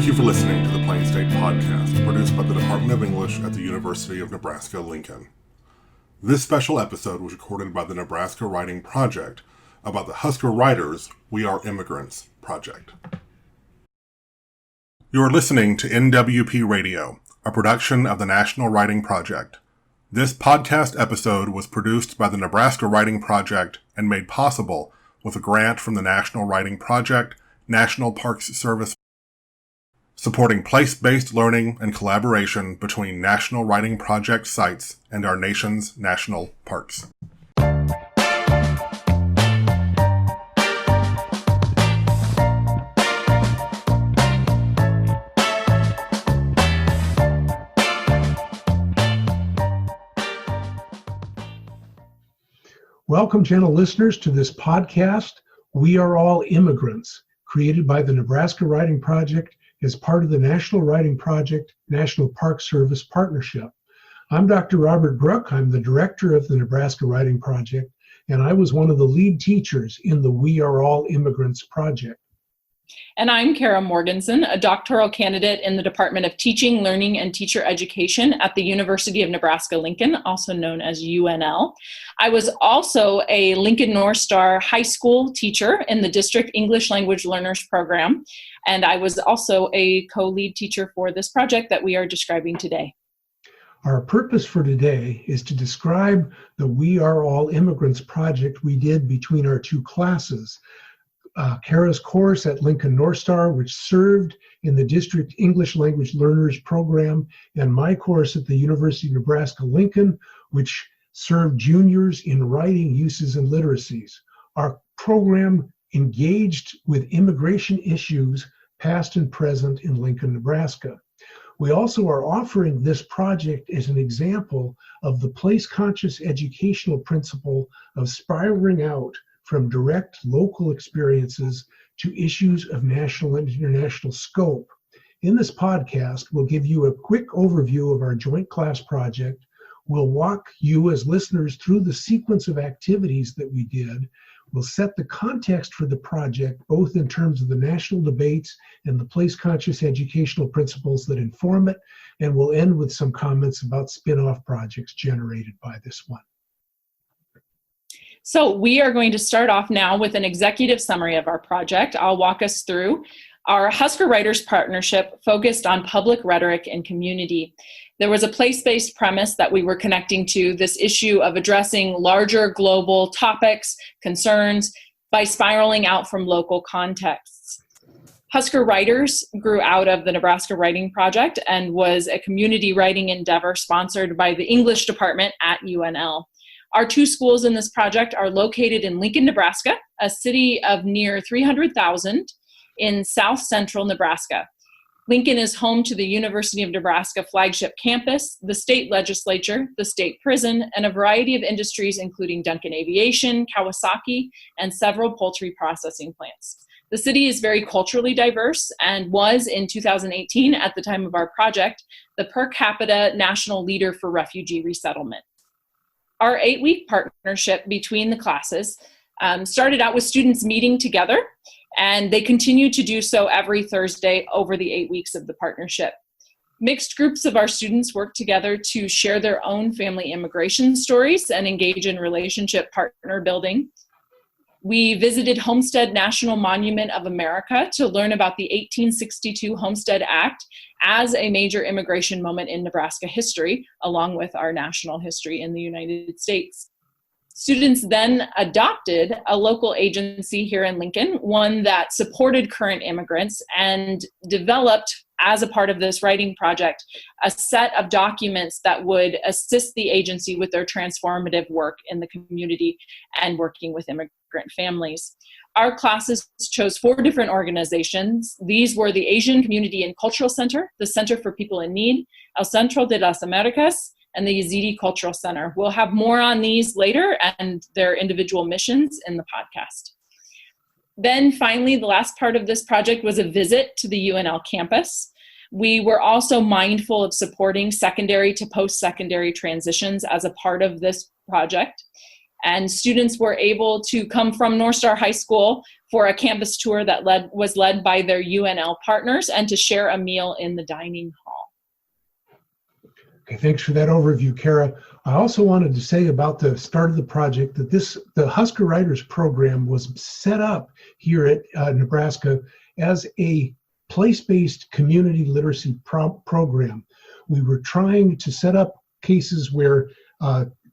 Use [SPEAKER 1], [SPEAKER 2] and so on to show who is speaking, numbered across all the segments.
[SPEAKER 1] Thank you for listening to the Plain State Podcast, produced by the Department of English at the University of Nebraska-Lincoln. This special episode was recorded by the Nebraska Writing Project about the Husker Writers' We Are Immigrants project. You are listening to NWP Radio, a production of the National Writing Project. This podcast episode was produced by the Nebraska Writing Project and made possible with a grant from the National Writing Project, National Parks Service, supporting place-based learning and collaboration between National Writing Project sites and our nation's national parks.
[SPEAKER 2] Welcome, gentle listeners, to this podcast, We Are All Immigrants, created by the Nebraska Writing Project as part of the National Writing Project National Park Service Partnership. I'm Dr. Robert Brooke. I'm the director of the Nebraska Writing Project, and I was one of the lead teachers in the We Are All Immigrants project.
[SPEAKER 3] And I'm Cara Morgenson, a doctoral candidate in the Department of Teaching, Learning, and Teacher Education at the University of Nebraska-Lincoln, also known as UNL. I was also a Lincoln North Star High School teacher in the District English Language Learners Program, and I was also a co-lead teacher for this project that we are describing today.
[SPEAKER 2] Our purpose for today is to describe the We Are All Immigrants project we did between our two classes. Cara's course at Lincoln North Star, which served in the District English Language Learners Program, and my course at the University of Nebraska-Lincoln, which served juniors in writing uses and literacies. Our program engaged with immigration issues, past and present, in Lincoln, Nebraska. We also are offering this project as an example of the place-conscious educational principle of spiraling out from direct local experiences to issues of national and international scope. In this podcast, we'll give you a quick overview of our joint class project. We'll walk you as listeners through the sequence of activities that we did. We'll set the context for the project, both in terms of the national debates and the place-conscious educational principles that inform it, and we'll end with some comments about spin-off projects generated by this one.
[SPEAKER 3] So we are going to start off now with an executive summary of our project. I'll walk us through. Our Husker Writers Partnership focused on public rhetoric and community. There was a place-based premise that we were connecting to, this issue of addressing larger global topics, concerns, by spiraling out from local contexts. Husker Writers grew out of the Nebraska Writing Project and was a community writing endeavor sponsored by the English department at UNL. Our two schools in this project are located in Lincoln, Nebraska, a city of near 300,000 in south central Nebraska. Lincoln is home to the University of Nebraska flagship campus, the state legislature, the state prison, and a variety of industries including Duncan Aviation, Kawasaki, and several poultry processing plants. The city is very culturally diverse and was, in 2018, at the time of our project, the per capita national leader for refugee resettlement. Our 8-week partnership between the classes started out with students meeting together, and they continue to do so every Thursday over the 8 weeks of the partnership. Mixed groups of our students work together to share their own family immigration stories and engage in relationship partner building. We visited Homestead National Monument of America to learn about the 1862 Homestead Act as a major immigration moment in Nebraska history, along with our national history in the United States. Students then adopted a local agency here in Lincoln, one that supported current immigrants, and developed, as a part of this writing project, a set of documents that would assist the agency with their transformative work in the community and working with immigrant families. Our classes chose 4 different organizations. These were the Asian Community and Cultural Center, the Center for People in Need, El Centro de las Americas, and the Yazidi Cultural Center. We'll have more on these later and their individual missions in the podcast. Then finally, the last part of this project was a visit to the UNL campus. We were also mindful of supporting secondary to post-secondary transitions as a part of this project. And students were able to come from North Star High School for a campus tour that was led by their UNL partners and to share a meal in the dining hall.
[SPEAKER 2] Okay, thanks for that overview, Cara. I also wanted to say about the start of the project that the Husker Writers program was set up here at Nebraska as a place-based community literacy program. We were trying to set up cases where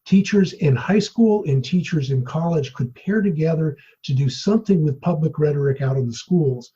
[SPEAKER 2] teachers in high school and teachers in college could pair together to do something with public rhetoric out in the schools.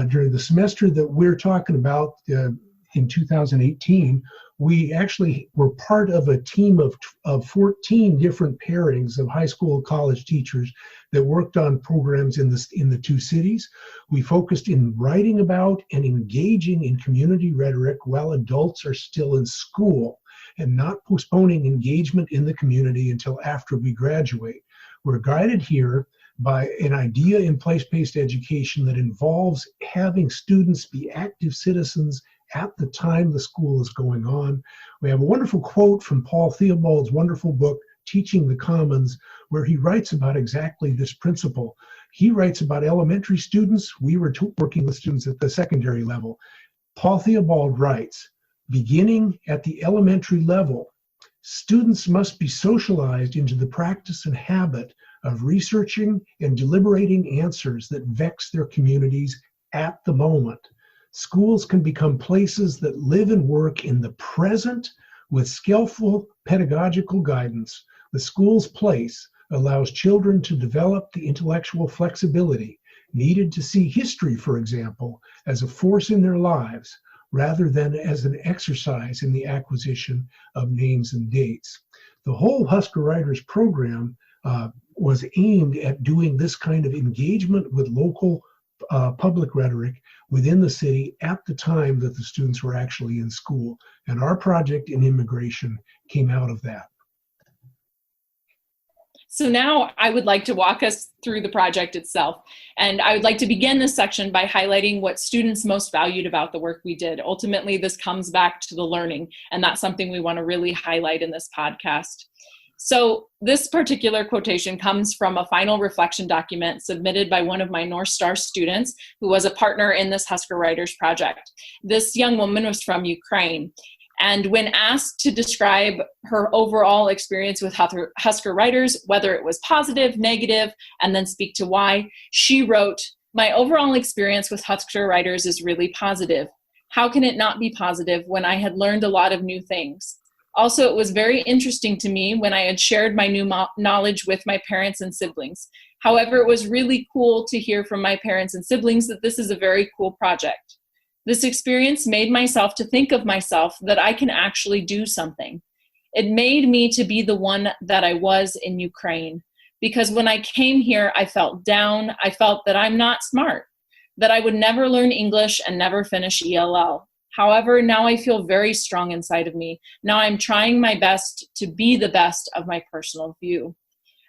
[SPEAKER 2] During the semester that we're talking about in 2018, we actually were part of a team of 14 different pairings of high school and college teachers that worked on programs in the two cities. We focused in writing about and engaging in community rhetoric while adults are still in school, and not postponing engagement in the community until after we graduate. We're guided here by an idea in place-based education that involves having students be active citizens at the time the school is going on. We have a wonderful quote from Paul Theobald's wonderful book, Teaching the Commons, where he writes about exactly this principle. He writes about elementary students. We were working with students at the secondary level. Paul Theobald writes, beginning at the elementary level, students must be socialized into the practice and habit of researching and deliberating answers that vex their communities at the moment. Schools can become places that live and work in the present with skillful pedagogical guidance. The school's place allows children to develop the intellectual flexibility needed to see history, for example, as a force in their lives, rather than as an exercise in the acquisition of names and dates. The whole Husker Writers program was aimed at doing this kind of engagement with local public rhetoric within the city at the time that the students were actually in school. And our project in immigration came out of that.
[SPEAKER 3] So now I would like to walk us through the project itself. And I would like to begin this section by highlighting what students most valued about the work we did. Ultimately, this comes back to the learning, and that's something we want to really highlight in this podcast. So this particular quotation comes from a final reflection document submitted by one of my North Star students who was a partner in this Husker Writers project. This young woman was from Ukraine. And when asked to describe her overall experience with Husker Writers, whether it was positive, negative, and then speak to why, she wrote, "My overall experience with Husker Writers is really positive. How can it not be positive when I had learned a lot of new things? Also, it was very interesting to me when I had shared my new knowledge with my parents and siblings. However, it was really cool to hear from my parents and siblings that this is a very cool project. This experience made myself to think of myself that I can actually do something. It made me to be the one that I was in Ukraine. Because when I came here, I felt down. I felt that I'm not smart, that I would never learn English and never finish ELL. However, now I feel very strong inside of me. Now I'm trying my best to be the best of my personal view."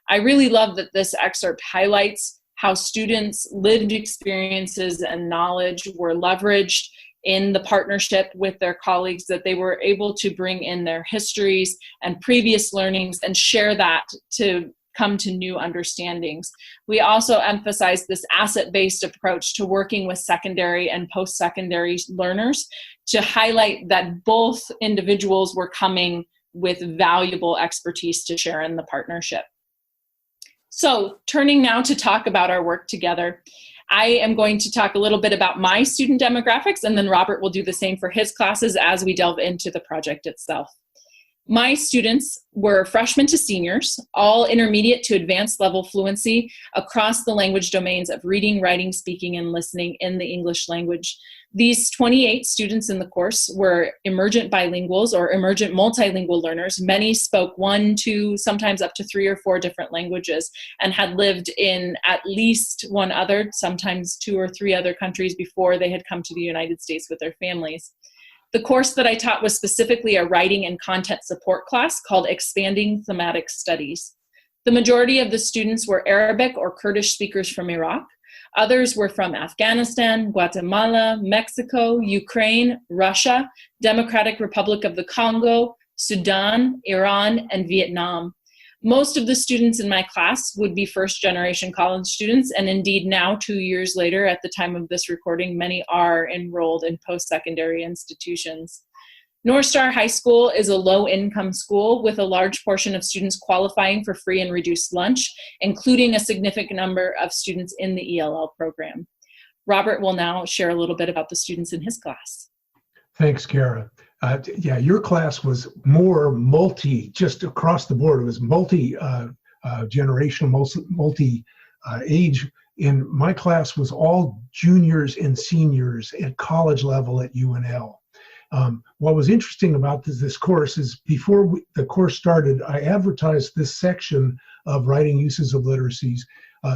[SPEAKER 3] I really love that this excerpt highlights how students' lived experiences and knowledge were leveraged in the partnership with their colleagues, that they were able to bring in their histories and previous learnings and share that to come to new understandings. We also emphasize this asset-based approach to working with secondary and post-secondary learners to highlight that both individuals were coming with valuable expertise to share in the partnership. So turning now to talk about our work together, I am going to talk a little bit about my student demographics, and then Robert will do the same for his classes as we delve into the project itself. My students were freshmen to seniors, all intermediate to advanced level fluency across the language domains of reading, writing, speaking, and listening in the English language. These 28 students in the course were emergent bilinguals or emergent multilingual learners. Many spoke 1, 2, sometimes up to 3 or 4 different languages and had lived in at least one other, sometimes 2 or 3 other countries before they had come to the United States with their families. The course that I taught was specifically a writing and content support class called Expanding Thematic Studies. The majority of the students were Arabic or Kurdish speakers from Iraq. Others were from Afghanistan, Guatemala, Mexico, Ukraine, Russia, Democratic Republic of the Congo, Sudan, Iran, and Vietnam. Most of the students in my class would be first-generation college students, and indeed now, 2 years later, at the time of this recording, many are enrolled in post-secondary institutions. North Star High School is a low-income school with a large portion of students qualifying for free and reduced lunch, including a significant number of students in the ELL program. Robert will now share a little bit about the students in his class.
[SPEAKER 2] Thanks, Cara. Yeah, your class was more just across the board. It was multi-generational, multi-age. And my class was all juniors and seniors at college level at UNL. What was interesting about this course is before the course started, I advertised this section of writing uses of literacies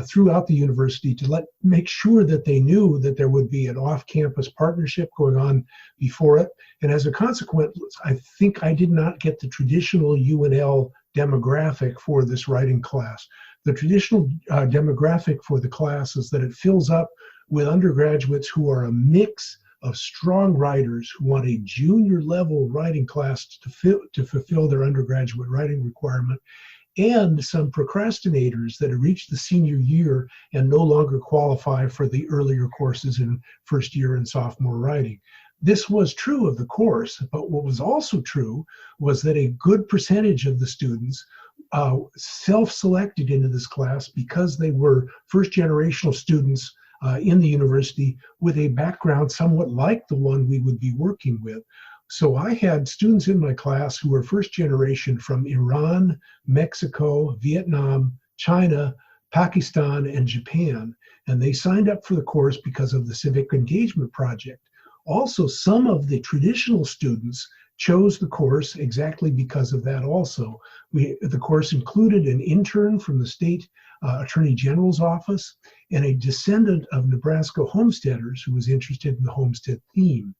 [SPEAKER 2] throughout the university to make sure that they knew that there would be an off-campus partnership going on before it. And as a consequence, I think I did not get the traditional UNL demographic for this writing class. The traditional demographic for the class is that it fills up with undergraduates who are a mix of strong writers who want a junior level writing class to fulfill their undergraduate writing requirement, and some procrastinators that have reached the senior year and no longer qualify for the earlier courses in first year and sophomore writing. This was true of the course, but what was also true was that a good percentage of the students self-selected into this class because they were first-generational students in the university with a background somewhat like the one we would be working with. So I had students in my class who were first generation from Iran, Mexico, Vietnam, China, Pakistan, and Japan. And they signed up for the course because of the Civic Engagement Project. Also, some of the traditional students chose the course exactly because of that also. The course included an intern from the state Attorney General's office and a descendant of Nebraska homesteaders who was interested in the homestead theme.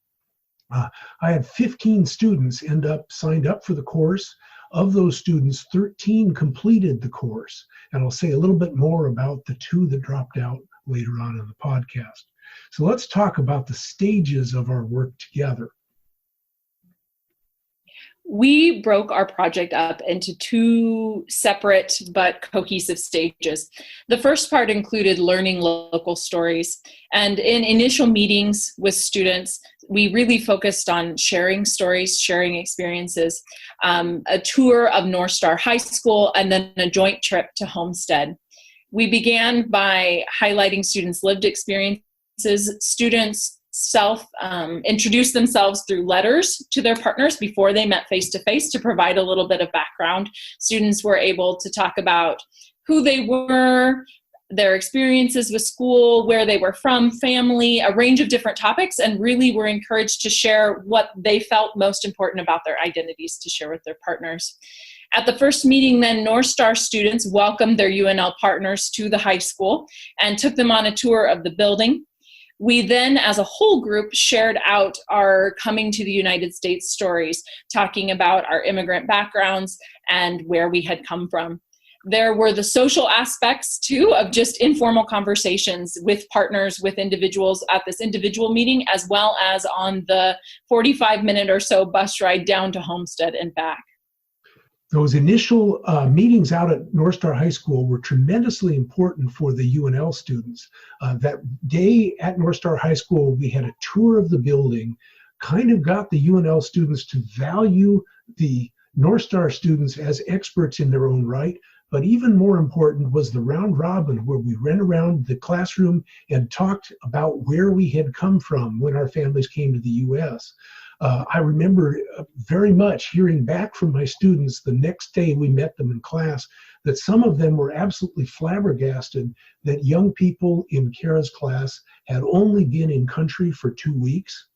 [SPEAKER 2] I had 15 students signed up for the course. Of those students, 13 completed the course. And I'll say a little bit more about the 2 that dropped out later on in the podcast. So let's talk about the stages of our work together.
[SPEAKER 3] We broke our project up into 2 separate but cohesive stages. The first part included learning local stories. And in initial meetings with students, we really focused on sharing stories, sharing experiences, a tour of North Star High School, and then a joint trip to Homestead. We began by highlighting students' lived experiences. Students introduce themselves through letters to their partners before they met face-to-face to provide a little bit of background. Students were able to talk about who they were, their experiences with school, where they were from, family, a range of different topics, and really were encouraged to share what they felt most important about their identities to share with their partners. At the first meeting then, North Star students welcomed their UNL partners to the high school and took them on a tour of the building. We then, as a whole group, shared out our coming to the United States stories, talking about our immigrant backgrounds and where we had come from. There were the social aspects, too, of just informal conversations with partners, with individuals at this individual meeting, as well as on the 45-minute or so bus ride down to Homestead and back.
[SPEAKER 2] Those initial meetings out at North Star High School were tremendously important for the UNL students. That day at North Star High School, we had a tour of the building, kind of got the UNL students to value the North Star students as experts in their own right. But even more important was the round robin, where we ran around the classroom and talked about where we had come from when our families came to the U.S. I remember very much hearing back from my students the next day we met them in class that some of them were absolutely flabbergasted that young people in Cara's class had only been in country for 2 weeks.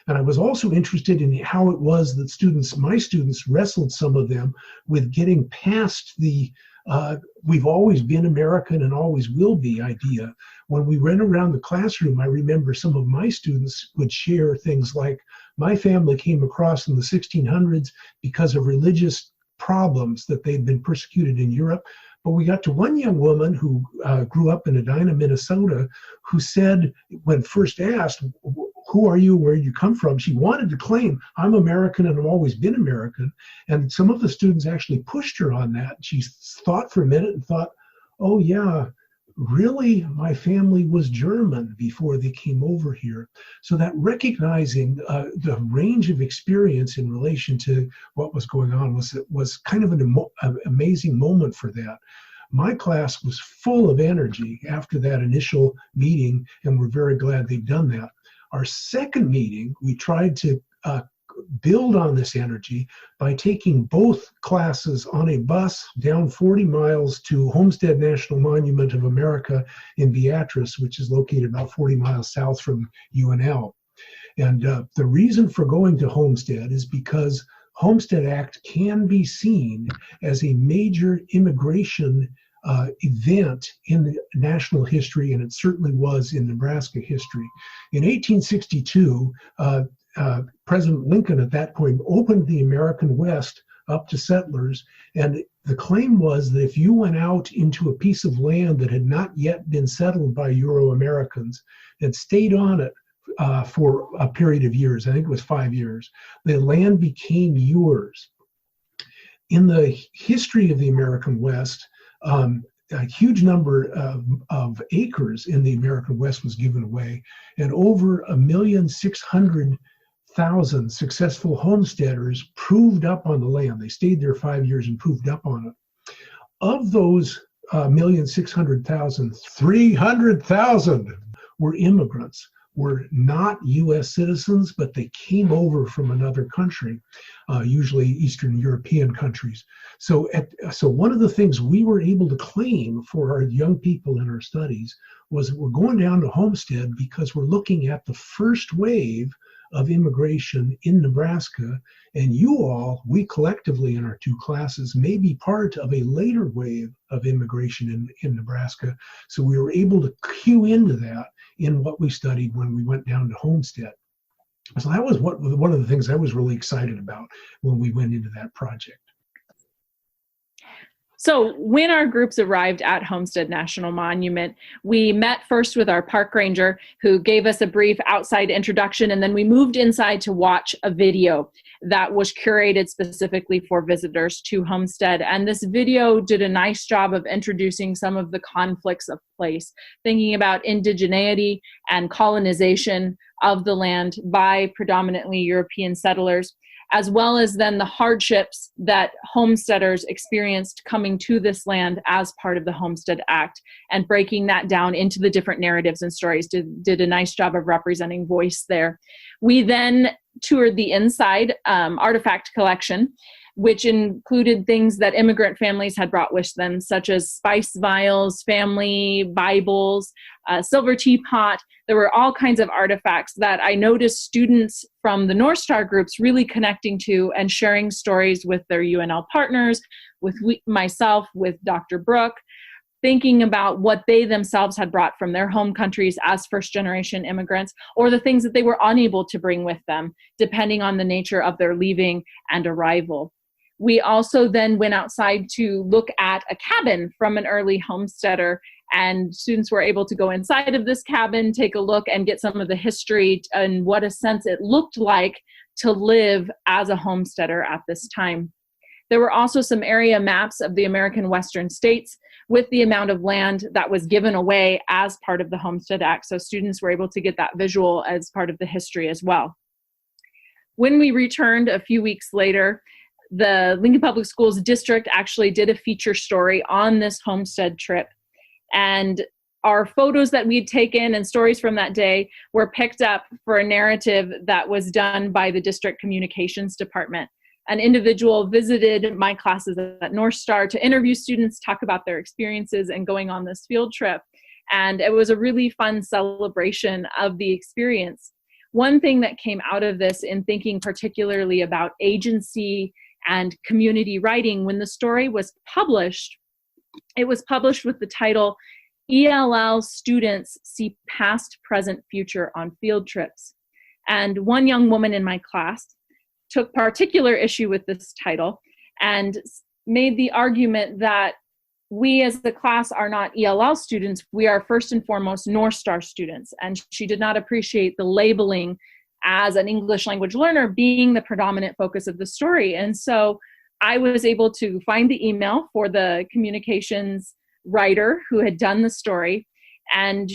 [SPEAKER 2] And I was also interested in how it was that my students wrestled, some of them, with getting past the we've always been American and always will be idea. When we ran around the classroom, I remember some of my students would share things like, my family came across in the 1600s because of religious problems that they'd been persecuted in Europe. But we got to one young woman who grew up in Edina, Minnesota, who said, when first asked, who are you, where you come from? She wanted to claim, I'm American and I've always been American. And some of the students actually pushed her on that. She thought for a minute and thought, oh yeah, really, my family was German before they came over here. So that recognizing the range of experience in relation to what was going on was kind of an amazing moment for that. My class was full of energy after that initial meeting, and we're very glad they've done that. Our second meeting, we tried to build on this energy by taking both classes on a bus down 40 miles to Homestead National Monument of America in Beatrice, which is located about 40 miles south from UNL. And the reason for going to Homestead is because Homestead Act can be seen as a major immigration event in the national history, and it certainly was in Nebraska history. In 1862, President Lincoln at that point opened the American West up to settlers, and the claim was that if you went out into a piece of land that had not yet been settled by Euro-Americans and stayed on it for a period of years, I think it was 5 years, the land became yours. In the history of the American West, a huge number of acres in the American West was given away, and over 1,600,000 successful homesteaders proved up on the land. They stayed there 5 years and proved up on it. Of those 1,600,000, 300,000 were immigrants, were not U.S. citizens, but they came over from another country, usually Eastern European countries. So one of the things we were able to claim for our young people in our studies was we're going down to Homestead because we're looking at the first wave of immigration in Nebraska, and we collectively in our two classes may be part of a later wave of immigration in Nebraska. So we were able to cue into that in what we studied when we went down to Homestead. So that was one of the things I was really excited about when we went into that project.
[SPEAKER 3] So when our groups arrived at Homestead National Monument, we met first with our park ranger, who gave us a brief outside introduction, and then we moved inside to watch a video that was curated specifically for visitors to Homestead. And this video did a nice job of introducing some of the conflicts of place, thinking about indigeneity and colonization of the land by predominantly European settlers, as well as then the hardships that homesteaders experienced coming to this land as part of the Homestead Act, and breaking that down into the different narratives and stories. Did a nice job of representing voice there. We then toured the inside artifact collection, which included things that immigrant families had brought with them, such as spice vials, family Bibles, silver teapot. There were all kinds of artifacts that I noticed students from the North Star groups really connecting to and sharing stories with their UNL partners, with myself, with Dr. Brooke, thinking about what they themselves had brought from their home countries as first-generation immigrants, or the things that they were unable to bring with them, depending on the nature of their leaving and arrival. We also then went outside to look at a cabin from an early homesteader, and students were able to go inside of this cabin, take a look, and get some of the history and what a sense it looked like to live as a homesteader at this time. There were also some area maps of the American Western states with the amount of land that was given away as part of the Homestead Act, so students were able to get that visual as part of the history as well. When we returned a few weeks later, the Lincoln Public Schools district actually did a feature story on this homestead trip, and our photos that we'd taken and stories from that day were picked up for a narrative that was done by the district communications department. An individual visited my classes at North Star to interview students, talk about their experiences and going on this field trip, and it was a really fun celebration of the experience. One thing that came out of this, in thinking particularly about agency and community writing, when the story was published, it was published with the title, ELL Students See Past, Present, Future on Field Trips. And one young woman in my class took particular issue with this title and made the argument that we as the class are not ELL students, we are first and foremost North Star students. And she did not appreciate the labeling as an English language learner being the predominant focus of the story. And so I was able to find the email for the communications writer who had done the story, and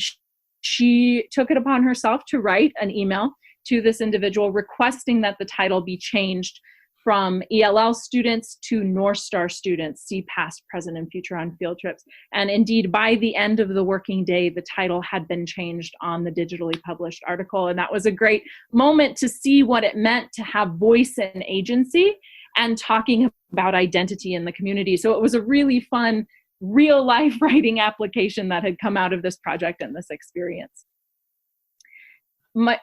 [SPEAKER 3] she took it upon herself to write an email to this individual requesting that the title be changed from ELL students to North Star students, see past, present, and future on field trips. And indeed, by the end of the working day, the title had been changed on the digitally published article. And that was a great moment to see what it meant to have voice and agency and talking about identity in the community. So it was a really fun, real life writing application that had come out of this project and this experience.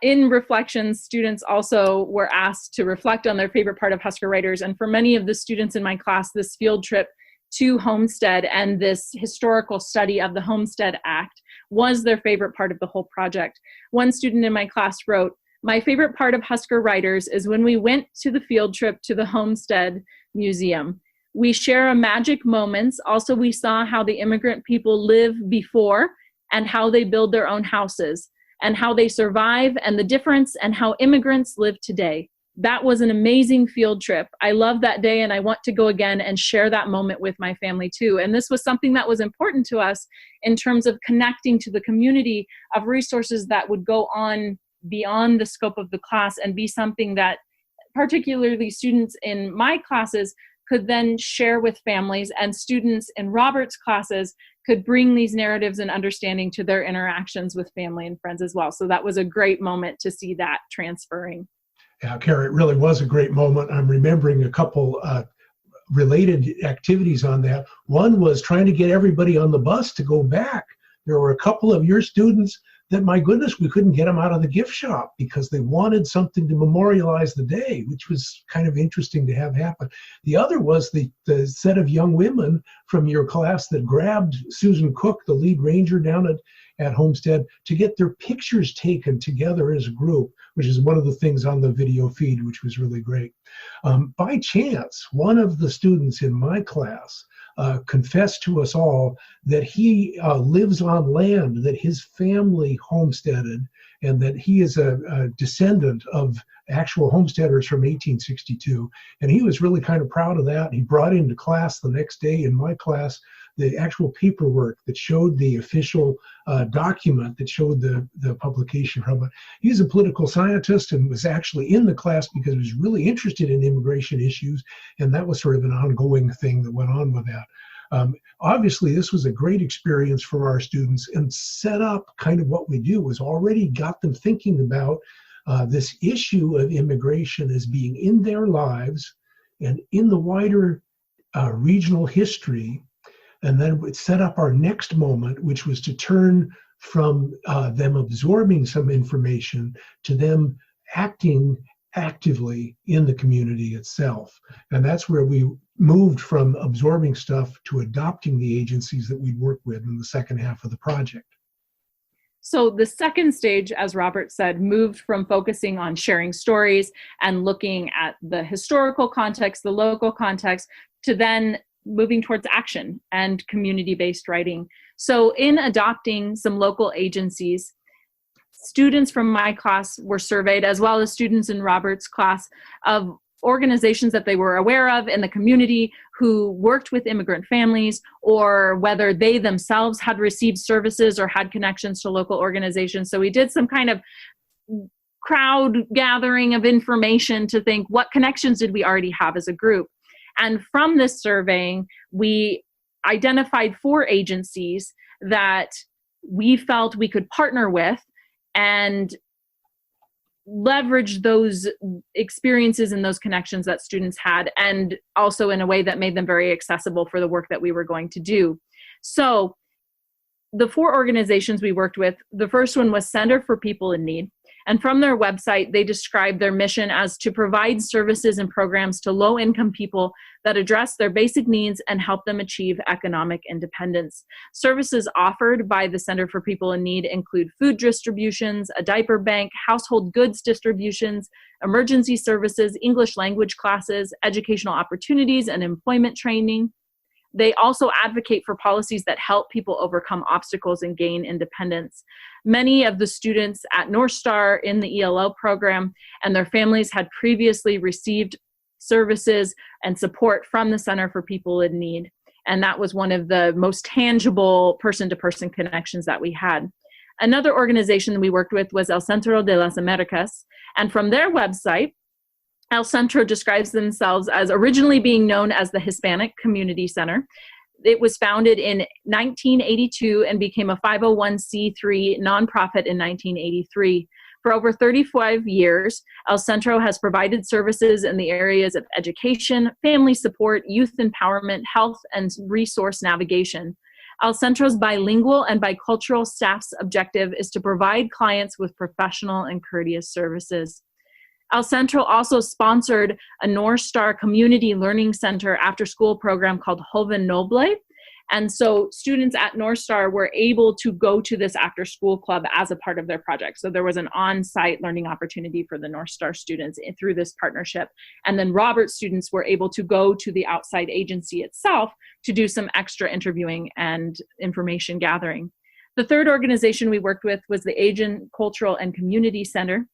[SPEAKER 3] In reflections, students also were asked to reflect on their favorite part of Husker Writers. And for many of the students in my class, this field trip to Homestead and this historical study of the Homestead Act was their favorite part of the whole project. One student in my class wrote, "My favorite part of Husker Writers is when we went to the field trip to the Homestead Museum. We share a magic moments. Also, we saw how the immigrant people live before and how they build their own houses, and how they survive, and the difference, and how immigrants live today. That was an amazing field trip. I love that day, and I want to go again and share that moment with my family too." And this was something that was important to us in terms of connecting to the community of resources that would go on beyond the scope of the class and be something that particularly students in my classes could then share with families, and students in Robert's classes could bring these narratives and understanding to their interactions with family and friends as well. So that was a great moment to see that transferring.
[SPEAKER 2] Yeah, Cara, it really was a great moment. I'm remembering a couple related activities on that. One was trying to get everybody on the bus to go back. There were a couple of your students that, my goodness, we couldn't get them out of the gift shop because they wanted something to memorialize the day, which was kind of interesting to have happen. The other was the set of young women from your class that grabbed Susan Cook, the lead ranger down at Homestead, to get their pictures taken together as a group, which is one of the things on the video feed, which was really great. By chance, one of the students in my class confessed to us all that he lives on land that his family homesteaded, and that he is a descendant of actual homesteaders from 1862. And he was really kind of proud of that. He brought into class the next day in my class the actual paperwork that showed the official document that showed the publication from it. He's a political scientist and was actually in the class because he was really interested in immigration issues, and that was sort of an ongoing thing that went on with that. Obviously, this was a great experience for our students, and set up kind of what we do was already got them thinking about this issue of immigration as being in their lives and in the wider regional history. And then it set up our next moment, which was to turn from them absorbing some information to them acting actively in the community itself. And that's where we moved from absorbing stuff to adopting the agencies that we'd work with in the second half of the project.
[SPEAKER 3] So the second stage, as Robert said, moved from focusing on sharing stories and looking at the historical context, the local context, to then moving towards action and community-based writing. So in adopting some local agencies, students from my class were surveyed, as well as students in Robert's class, of organizations that they were aware of in the community who worked with immigrant families, or whether they themselves had received services or had connections to local organizations. So we did some kind of crowd gathering of information to think, what connections did we already have as a group? And from this surveying, we identified 4 agencies that we felt we could partner with and leverage those experiences and those connections that students had, and also in a way that made them very accessible for the work that we were going to do. So the 4 organizations we worked with, the first one was Center for People in Need. And from their website, they described their mission as to provide services and programs to low-income people that address their basic needs and help them achieve economic independence. Services offered by the Center for People in Need include food distributions, a diaper bank, household goods distributions, emergency services, English language classes, educational opportunities, and employment training. They also advocate for policies that help people overcome obstacles and gain independence. Many of the students at North Star in the ELL program and their families had previously received services and support from the Center for People in Need. And that was one of the most tangible person-to-person connections that we had. Another organization we worked with was El Centro de las Americas. And from their website, El Centro describes themselves as originally being known as the Hispanic Community Center. It was founded in 1982 and became a 501c3 nonprofit in 1983. For over 35 years, El Centro has provided services in the areas of education, family support, youth empowerment, health, and resource navigation. El Centro's bilingual and bicultural staff's objective is to provide clients with professional and courteous services. El Centro also sponsored a North Star Community Learning Center after-school program called Joven Noble. And so students at North Star were able to go to this after-school club as a part of their project. So there was an on-site learning opportunity for the North Star students through this partnership. And then Robert students were able to go to the outside agency itself to do some extra interviewing and information gathering. The third organization we worked with was the Asian Cultural and Community Center.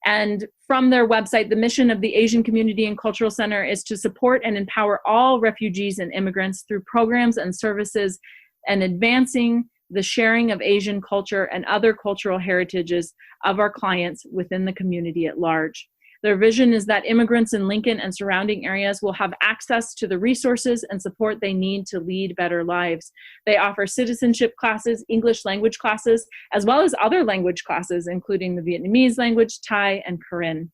[SPEAKER 3] And from their website, the mission of the Asian Community and Cultural Center is to support and empower all refugees and immigrants through programs and services and advancing the sharing of Asian culture and other cultural heritages of our clients within the community at large. Their vision is that immigrants in Lincoln and surrounding areas will have access to the resources and support they need to lead better lives. They offer citizenship classes, English language classes, as well as other language classes, including the Vietnamese language, Thai, and Korean.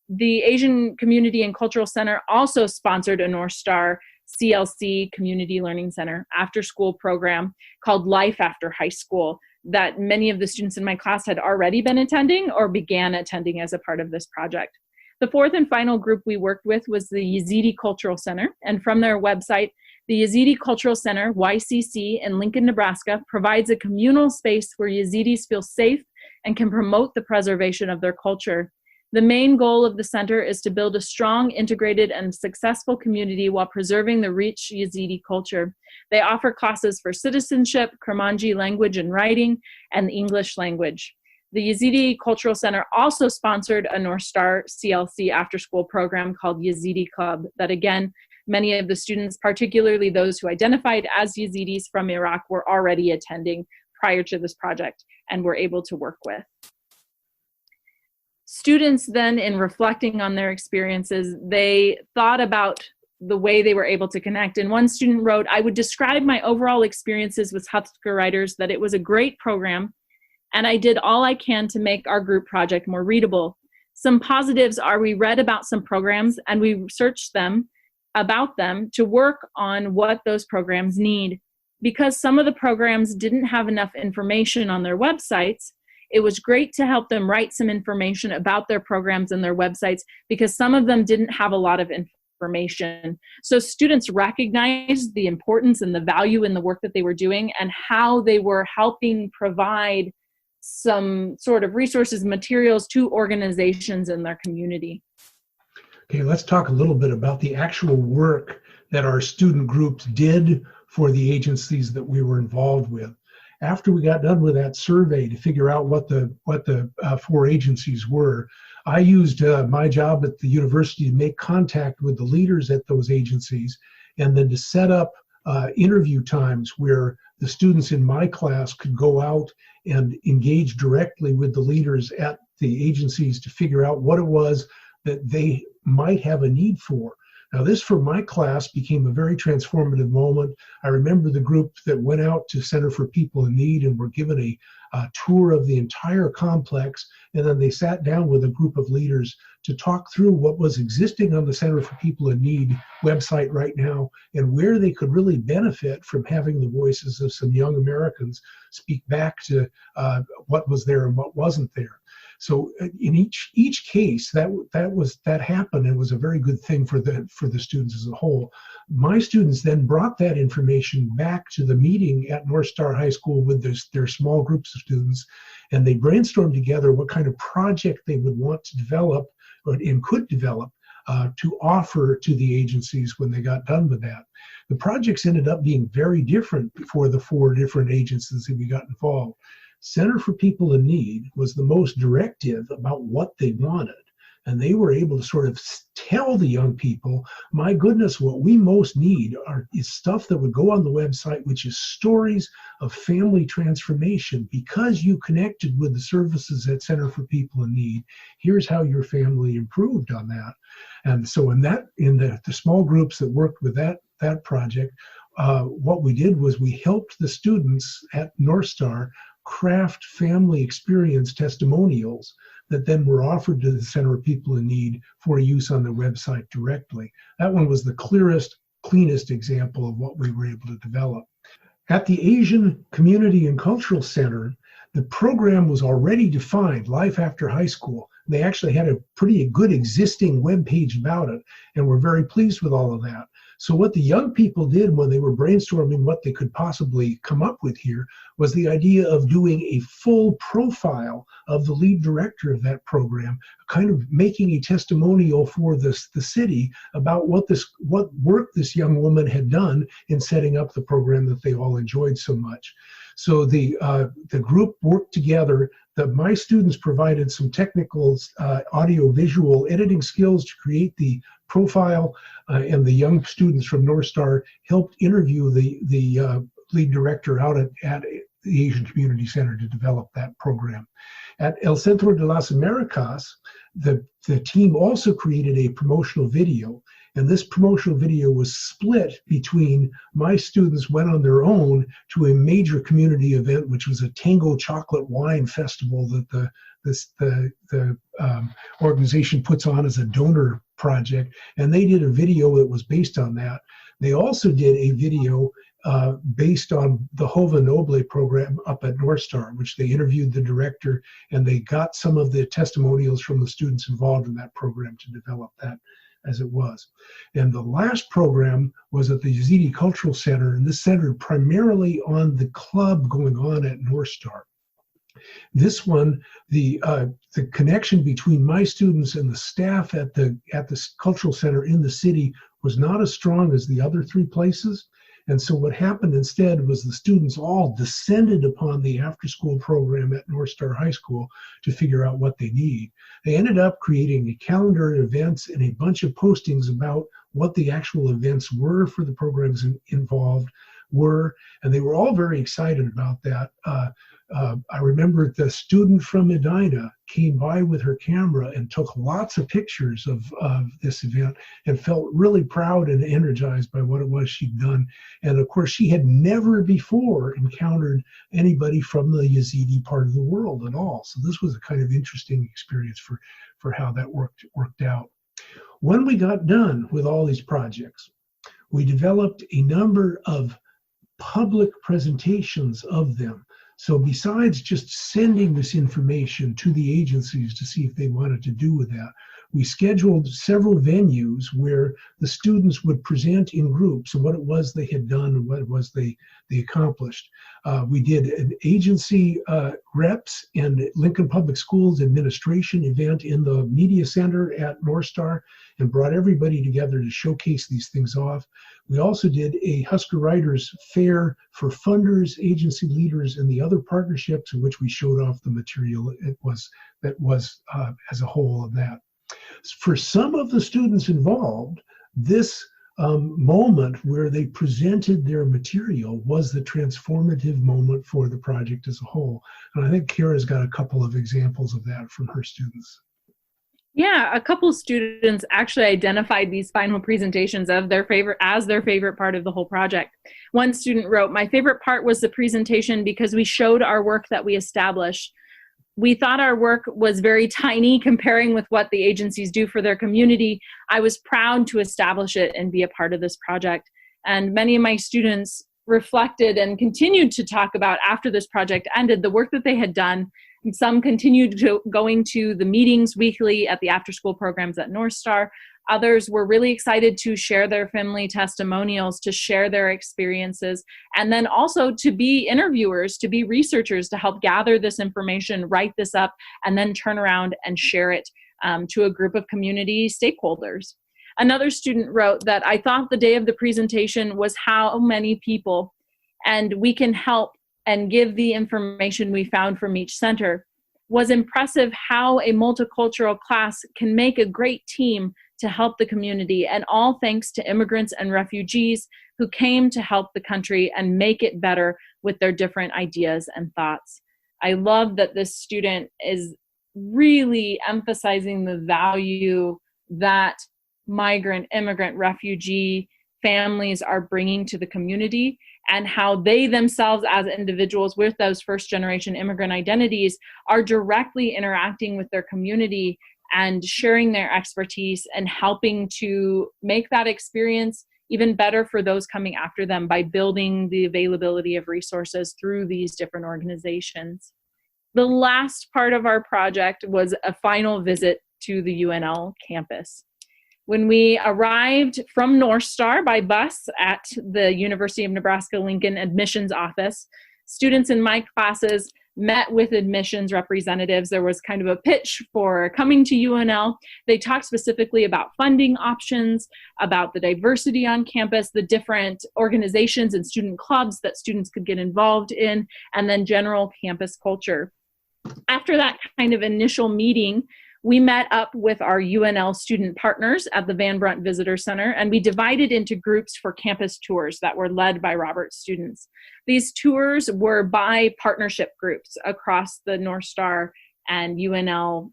[SPEAKER 3] The Asian Community and Cultural Center also sponsored a North Star CLC Community Learning Center after-school program called Life After High School that many of the students in my class had already been attending or began attending as a part of this project. The fourth and final group we worked with was the Yazidi Cultural Center, and from their website, the Yazidi Cultural Center, YCC, in Lincoln, Nebraska, provides a communal space where Yazidis feel safe and can promote the preservation of their culture. The main goal of the center is to build a strong, integrated, and successful community while preserving the rich Yazidi culture. They offer classes for citizenship, Kurmanji language and writing, and the English language. The Yazidi Cultural Center also sponsored a North Star CLC after-school program called Yazidi Club that, again, many of the students, particularly those who identified as Yazidis from Iraq, were already attending prior to this project and were able to work with. Students then, in reflecting on their experiences, they thought about the way they were able to connect. And one student wrote, "I would describe my overall experiences with Husker Writers that it was a great program, and I did all I can to make our group project more readable. Some positives are we read about some programs and we researched about them to work on what those programs need. Because some of the programs didn't have enough information on their websites, it was great to help them write some information about their programs and their websites because some of them didn't have a lot of information." So students recognized the importance and the value in the work that they were doing and how they were helping provide some sort of resources, materials to organizations in their community.
[SPEAKER 2] Okay, let's talk a little bit about the actual work that our student groups did for the agencies that we were involved with. After we got done with that survey to figure out what the four agencies were, I used my job at the university to make contact with the leaders at those agencies and then to set up interview times where the students in my class could go out and engage directly with the leaders at the agencies to figure out what it was that they might have a need for. Now, this for my class became a very transformative moment. I remember the group that went out to Center for People in Need and were given a tour of the entire complex, and then they sat down with a group of leaders to talk through what was existing on the Center for People in Need website right now and where they could really benefit from having the voices of some young Americans speak back to what was there and what wasn't there. So in each case, that happened and was a very good thing for the students as a whole. My students then brought that information back to the meeting at North Star High School with their small groups of students, and they brainstormed together what kind of project they would want to develop and could develop to offer to the agencies when they got done with that. The projects ended up being very different for the 4 different agencies that we got involved. Center for People in Need was the most directive about what they wanted. And they were able to sort of tell the young people, my goodness, what we most need is stuff that would go on the website, which is stories of family transformation. Because you connected with the services at Center for People in Need, here's how your family improved on that. And so in the small groups that worked with that project, what we did was we helped the students at North Star craft family experience testimonials that then were offered to the Center of People in Need for use on the website directly. That one was the clearest, cleanest example of what we were able to develop. At the Asian Community and Cultural Center, the program was already defined, Life After High School. They actually had a pretty good existing web page about it, and we're very pleased with all of that. So what the young people did when they were brainstorming what they could possibly come up with here was the idea of doing a full profile of the lead director of that program, kind of making a testimonial for the city about what work this young woman had done in setting up the program that they all enjoyed so much. So the group worked together. My students provided some technical audio-visual editing skills to create the profile, and the young students from North Star helped interview the lead director out at the Asian Community Center to develop that program. At El Centro de las Americas, the team also created a promotional video. And this promotional video was split between my students went on their own to a major community event, which was a Tango Chocolate Wine Festival that the organization puts on as a donor project. And they did a video that was based on that. They also did a video based on the Hova Noble program up at North Star, which they interviewed the director, and they got some of the testimonials from the students involved in that program to develop that as it was. And the last program was at the Yazidi Cultural Center, and this centered primarily on the club going on at North Star. This one, the connection between my students and the staff at the cultural center in the city was not as strong as the other 3 places. And so what happened instead was the students all descended upon the after-school program at North Star High School to figure out what they need. They ended up creating a calendar of events and a bunch of postings about what the actual events were for the programs involved were, and they were all very excited about that. I remember the student from Edina came by with her camera and took lots of pictures of this event and felt really proud and energized by what it was she'd done. And of course, she had never before encountered anybody from the Yazidi part of the world at all. So this was a kind of interesting experience for how that worked out. When we got done with all these projects, we developed a number of public presentations of them. So besides just sending this information to the agencies to see if they wanted to do with that, we scheduled several venues where the students would present in groups of what it was they had done and what it was they accomplished. We did an agency reps and Lincoln Public Schools administration event in the media center at North Star and brought everybody together to showcase these things off. We also did a Husker Writers Fair for funders, agency leaders, and the other partnerships in which we showed off the material that was as a whole of that. For some of the students involved, this moment where they presented their material was the transformative moment for the project as a whole. And I think Cara's got a couple of examples of that from her students.
[SPEAKER 3] Yeah, a couple students actually identified these final presentations as their favorite part of the whole project. One student wrote, "My favorite part was the presentation because we showed our work that we established. We thought our work was very tiny comparing with what the agencies do for their community. I was proud to establish it and be a part of this project." And many of my students reflected and continued to talk about after this project ended the work that they had done. And some continued going to the meetings weekly at the after-school programs at North Star. Others were really excited to share their family testimonials, to share their experiences, and then also to be interviewers, to be researchers, to help gather this information, write this up, and then turn around and share it to a group of community stakeholders. Another student wrote that I thought the day of the presentation was how many people, and we can help and give the information we found from each center. Was impressive how a multicultural class can make a great team to help the community, and all thanks to immigrants and refugees who came to help the country and make it better with their different ideas and thoughts. I love that this student is really emphasizing the value that migrant, immigrant, refugee families are bringing to the community, and how they themselves as individuals with those first generation immigrant identities are directly interacting with their community and sharing their expertise and helping to make that experience even better for those coming after them by building the availability of resources through these different organizations. The last part of our project was a final visit to the UNL campus. When we arrived from North Star by bus at the University of Nebraska-Lincoln admissions office, students in my classes met with admissions representatives. There was kind of a pitch for coming to UNL. They talked specifically about funding options, about the diversity on campus, the different organizations and student clubs that students could get involved in, and then general campus culture. After that kind of initial meeting, we met up with our UNL student partners at the Van Brunt Visitor Center, and we divided into groups for campus tours that were led by Robert's students. These tours were by partnership groups across the North Star and UNL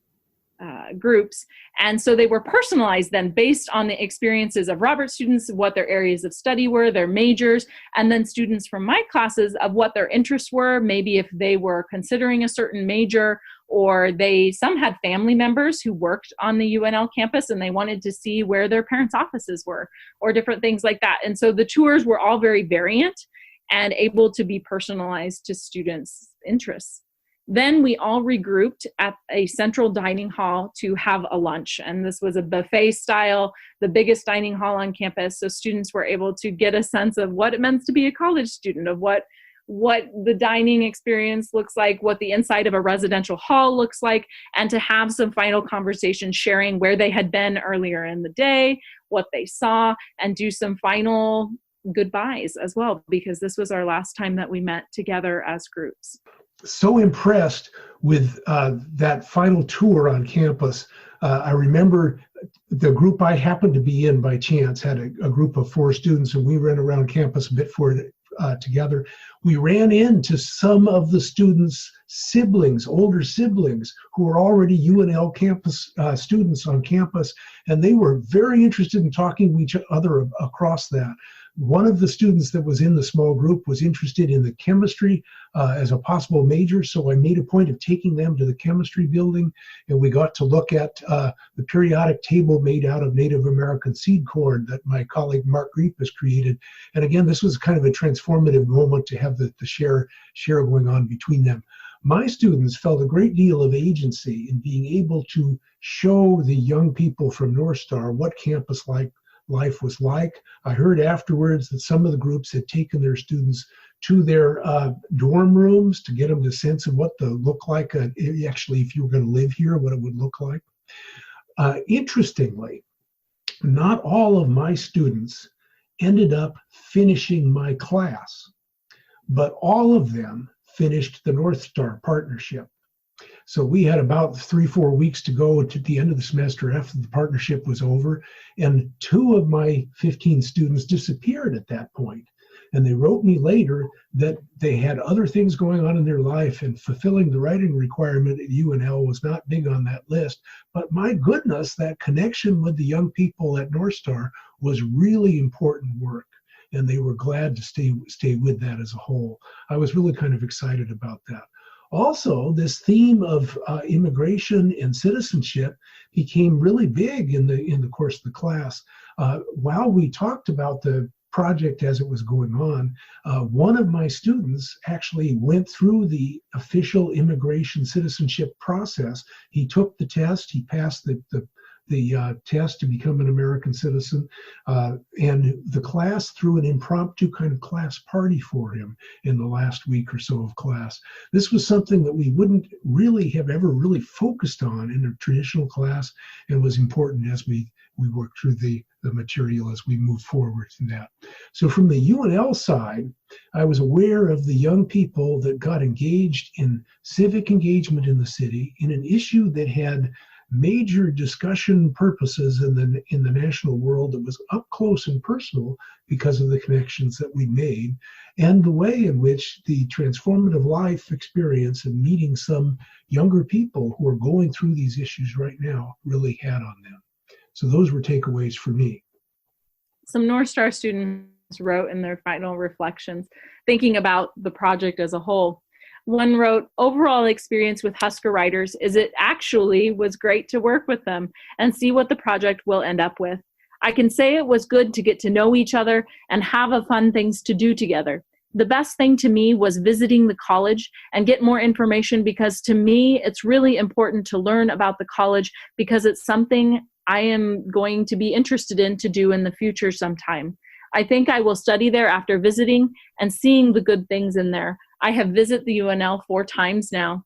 [SPEAKER 3] groups. And so they were personalized then based on the experiences of Robert's students, what their areas of study were, their majors, and then students from my classes of what their interests were, maybe if they were considering a certain major, or some had family members who worked on the UNL campus and they wanted to see where their parents' offices were, or different things like that. And so the tours were all very variant and able to be personalized to students' interests. Then we all regrouped at a central dining hall to have a lunch. And this was a buffet style, the biggest dining hall on campus. So students were able to get a sense of what it meant to be a college student, of what the dining experience looks like, what the inside of a residential hall looks like, and to have some final conversation sharing where they had been earlier in the day, what they saw, and do some final goodbyes as well, because this was our last time that we met together as groups.
[SPEAKER 2] So impressed with that final tour on campus. I remember the group I happened to be in by chance had a group of 4 students, and we ran around campus a bit together. We ran into some of the students' siblings, older siblings, who were already UNL campus students on campus, and they were very interested in talking to each other across that. One of the students that was in the small group was interested in the chemistry as a possible major, so I made a point of taking them to the chemistry building, and we got to look at the periodic table made out of Native American seed corn that my colleague Mark Griep has created. And again, this was kind of a transformative moment to have the share going on between them. My students felt a great deal of agency in being able to show the young people from North Star what campus life was like. I heard afterwards that some of the groups had taken their students to their dorm rooms to get them the sense of what the look like, actually, if you were going to live here, what it would look like. Interestingly, not all of my students ended up finishing my class, but all of them finished the North Star partnership. So we had about 3-4 weeks to go to the end of the semester after the partnership was over, and 2 of my 15 students disappeared at that point. And they wrote me later that they had other things going on in their life, and fulfilling the writing requirement at UNL was not big on that list. But my goodness, that connection with the young people at North Star was really important work, and they were glad to stay with that as a whole. I was really kind of excited about that. Also, this theme of immigration and citizenship became really big in the course of the class. While we talked about the project as it was going on, one of my students actually went through the official immigration citizenship process. He took the test, he passed the test to become an American citizen, and the class threw an impromptu kind of class party for him in the last week or so of class. This was something that we wouldn't really have ever really focused on in a traditional class, and was important as we we work through the material as we move forward in that. So from the UNL side, I was aware of the young people that got engaged in civic engagement in the city in an issue that had major discussion purposes in the national world that was up close and personal because of the connections that we made and the way in which the transformative life experience of meeting some younger people who are going through these issues right now really had on them. So those were takeaways for me.
[SPEAKER 3] Some North Star students wrote in their final reflections, thinking about the project as a whole. One wrote, overall experience with Husker writers is it actually was great to work with them and see what the project will end up with. I can say it was good to get to know each other and have fun things to do together. The best thing to me was visiting the college and get more information because to me, it's really important to learn about the college because it's something I am going to be interested in to do in the future sometime. I think I will study there after visiting and seeing the good things in there. I have visited the UNL 4 times now.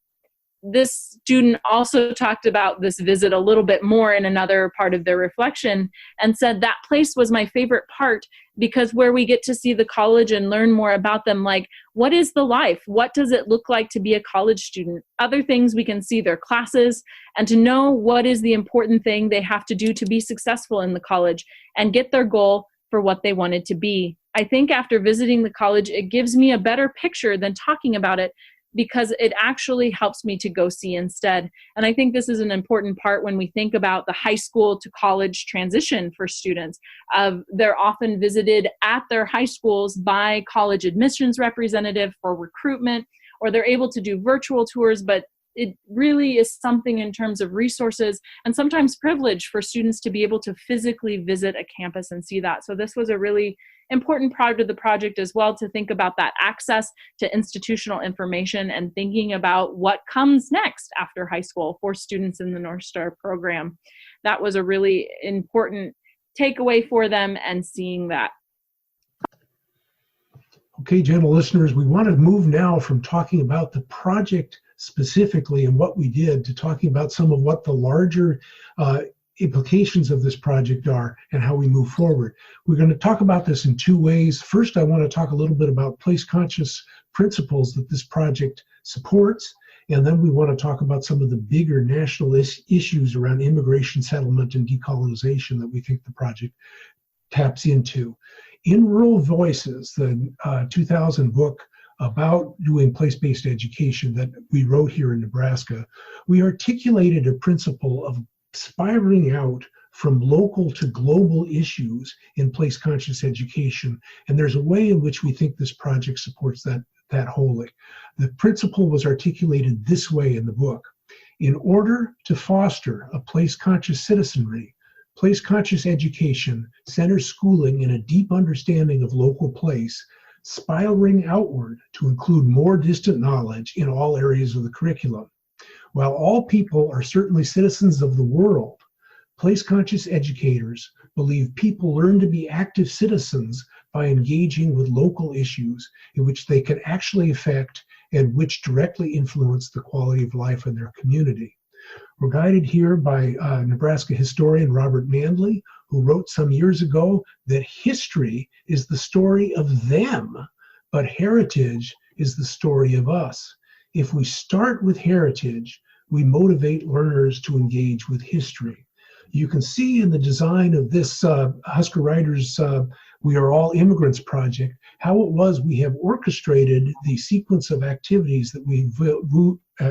[SPEAKER 3] This student also talked about this visit a little bit more in another part of their reflection and said that place was my favorite part because where we get to see the college and learn more about them, like what is the life? What does it look like to be a college student? Other things we can see their classes and to know what is the important thing they have to do to be successful in the college and get their goal for what they wanted to be. I think after visiting the college, it gives me a better picture than talking about it because it actually helps me to go see instead. And I think this is an important part when we think about the high school to college transition for students. They're often visited at their high schools by college admissions representative for recruitment, or they're able to do virtual tours, but it really is something in terms of resources and sometimes privilege for students to be able to physically visit a campus and see that. So this was a really important part of the project as well, to think about that access to institutional information and thinking about what comes next after high school for students in the North Star program. That was a really important takeaway for them and seeing that.
[SPEAKER 2] Okay, gentle listeners, we want to move now from talking about the project specifically and what we did to talking about some of what the larger implications of this project are and how we move forward. We're going to talk about this in 2 ways. First, I want to talk a little bit about place-conscious principles that this project supports, and then we want to talk about some of the bigger national issues around immigration, settlement, and decolonization that we think the project taps into. In Rural Voices, the 2000 book about doing place-based education that we wrote here in Nebraska, we articulated a principle of spiraling out from local to global issues in place-conscious education. And there's a way in which we think this project supports that wholly. The principle was articulated this way in the book. In order to foster a place-conscious citizenry, place-conscious education centers schooling in a deep understanding of local place, spiraling outward to include more distant knowledge in all areas of the curriculum. While all people are certainly citizens of the world, place-conscious educators believe people learn to be active citizens by engaging with local issues in which they can actually affect and which directly influence the quality of life in their community. We're guided here by Nebraska historian Robert Manley, who wrote some years ago that history is the story of them, but heritage is the story of us. If we start with heritage, we motivate learners to engage with history. You can see in the design of this Husker Writers We Are All Immigrants project how it was we have orchestrated the sequence of activities that we've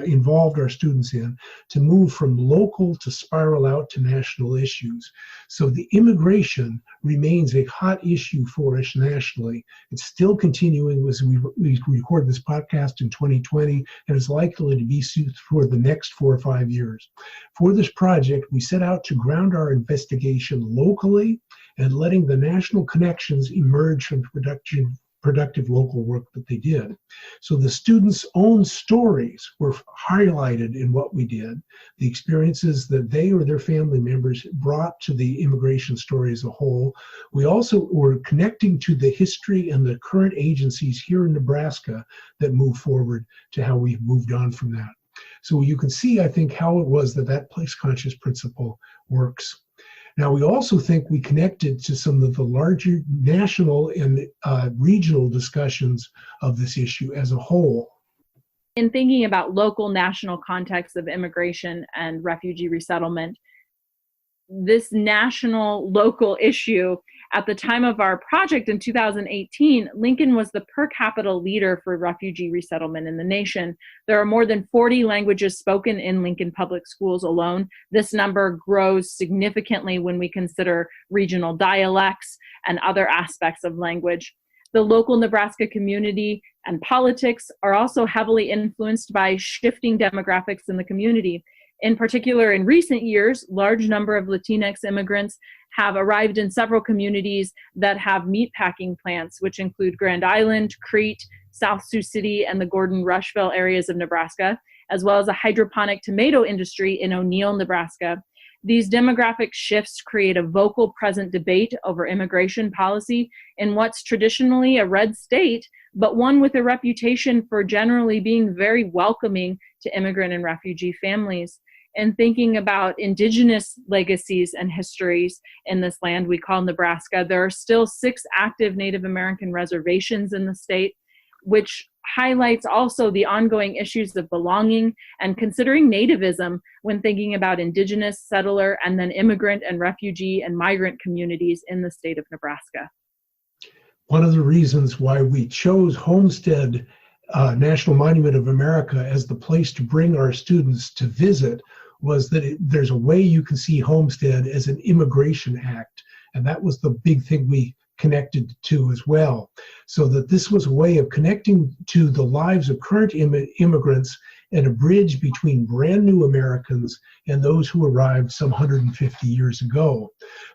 [SPEAKER 2] involved our students in to move from local to spiral out to national issues. So the immigration remains a hot issue for us nationally. It's still continuing as we record this podcast in 2020 and is likely to be for the next 4 or 5 years. For this project, we set out to ground our investigation locally and letting the national connections emerge from productive local work that they did. So the students' own stories were highlighted in what we did, the experiences that they or their family members brought to the immigration story as a whole. We also were connecting to the history and the current agencies here in Nebraska that move forward to how we've moved on from that. So you can see, I think, how it was that place-conscious principle works. Now, we also think we connected to some of the larger national and regional discussions of this issue as a whole.
[SPEAKER 3] In thinking about local national contexts of immigration and refugee resettlement, this national local issue, at the time of our project in 2018, Lincoln was the per capita leader for refugee resettlement in the nation. There are more than 40 languages spoken in Lincoln public schools alone. This number grows significantly when we consider regional dialects and other aspects of language. The local Nebraska community and politics are also heavily influenced by shifting demographics in the community. In particular, in recent years, large number of Latinx immigrants have arrived in several communities that have meatpacking plants, which include Grand Island, Crete, South Sioux City, and the Gordon-Rushville areas of Nebraska, as well as a hydroponic tomato industry in O'Neill, Nebraska. These demographic shifts create a vocal present debate over immigration policy in what's traditionally a red state, but one with a reputation for generally being very welcoming to immigrant and refugee families. And thinking about indigenous legacies and histories in this land we call Nebraska, there are still 6 active Native American reservations in the state, which highlights also the ongoing issues of belonging and considering nativism when thinking about indigenous, settler, and then immigrant and refugee and migrant communities in the state of Nebraska.
[SPEAKER 2] One of the reasons why we chose Homestead National Monument of America as the place to bring our students to visit was that there's a way you can see Homestead as an immigration act. And that was the big thing we connected to as well. So that this was a way of connecting to the lives of current immigrants and a bridge between brand new Americans and those who arrived some 150 years ago.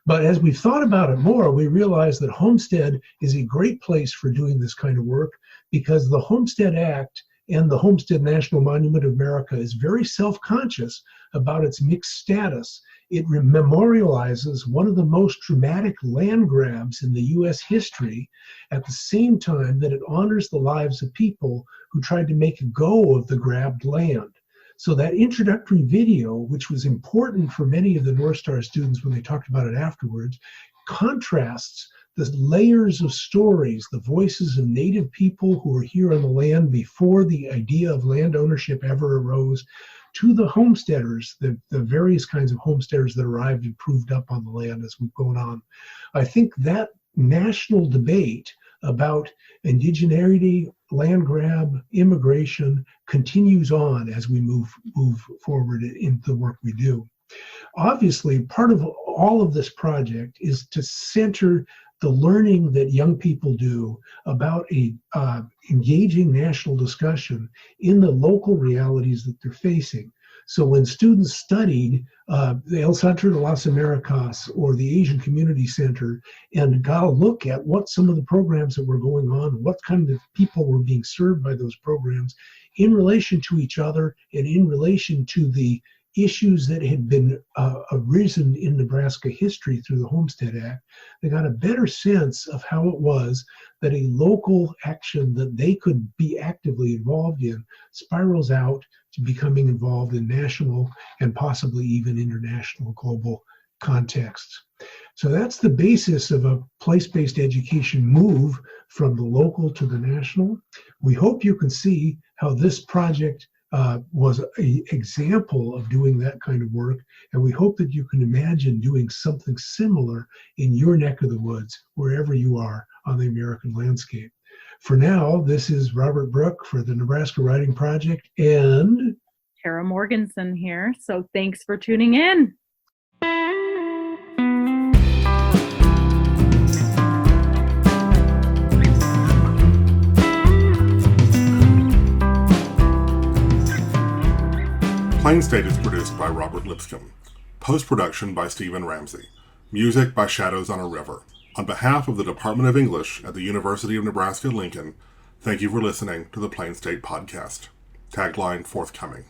[SPEAKER 2] But as we've thought about it more, we realized that Homestead is a great place for doing this kind of work because the Homestead Act and the Homestead National Monument of America is very self-conscious about its mixed status. It memorializes one of the most dramatic land grabs in the U.S. history at the same time that it honors the lives of people who tried to make a go of the grabbed land. So that introductory video, which was important for many of the North Star students when they talked about it afterwards, contrasts the layers of stories, the voices of Native people who were here on the land before the idea of land ownership ever arose, to the homesteaders, the various kinds of homesteaders that arrived and proved up on the land as we've gone on. I think that national debate about indigeneity, land grab, immigration continues on as we move forward in the work we do. Obviously, part of all of this project is to center the learning that young people do about a engaging national discussion in the local realities that they're facing. So when students studied the El Centro de las Americas or the Asian Community Center and got a look at what some of the programs that were going on, what kind of people were being served by those programs in relation to each other and in relation to the issues that had been arisen in Nebraska history through the Homestead Act, they got a better sense of how it was that a local action that they could be actively involved in spirals out to becoming involved in national and possibly even international global contexts. So that's the basis of a place-based education move from the local to the national. We hope you can see how this project was an example of doing that kind of work, and we hope that you can imagine doing something similar in your neck of the woods, wherever you are on the American landscape. For now, this is Robert Brooke for the Nebraska Writing Project and
[SPEAKER 3] Cara Morgenson here, so thanks for tuning in.
[SPEAKER 1] Plain State is produced by Robert Lipscomb. Post-production by Stephen Ramsey. Music by Shadows on a River. On behalf of the Department of English at the University of Nebraska-Lincoln, thank you for listening to the Plain State Podcast. Tagline forthcoming.